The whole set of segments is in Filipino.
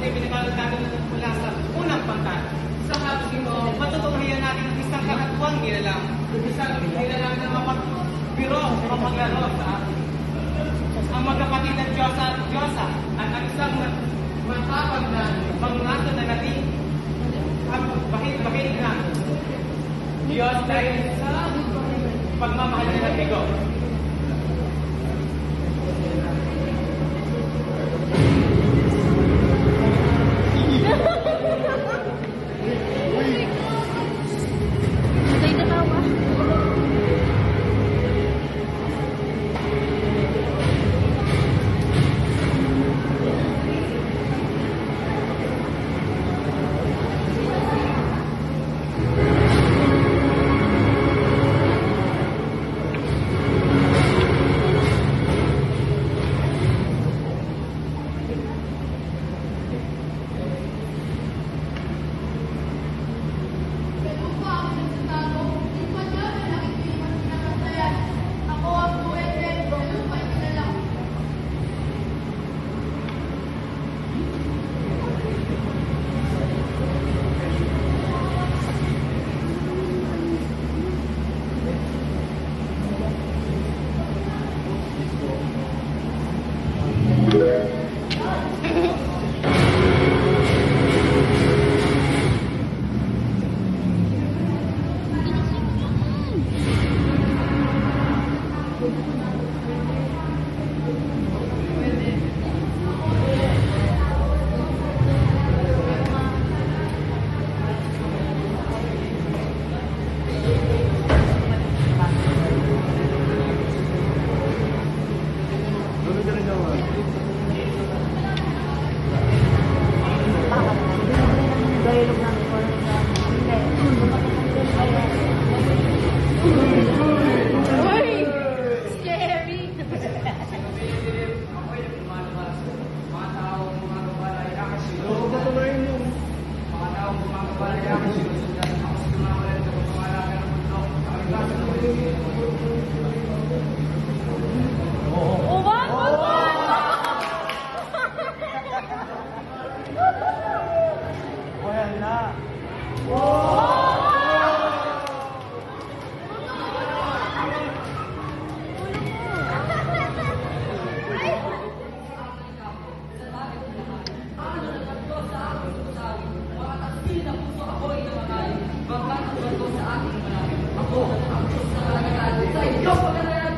ay pinag-aaral natin mula sa unang pangkat. Sa hapon ito, matutuhayan natin ang isang kakatuwang nilalang. Isang nilalang na mapagbiro o mapaglaro sa ang magkapatid ng Diyosa at Diyosa at ang isang matapag na panglato na natin bakit na Diyos dahil sa pagmamahal na nabigo.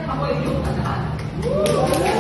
Ako ay iyong tandaan.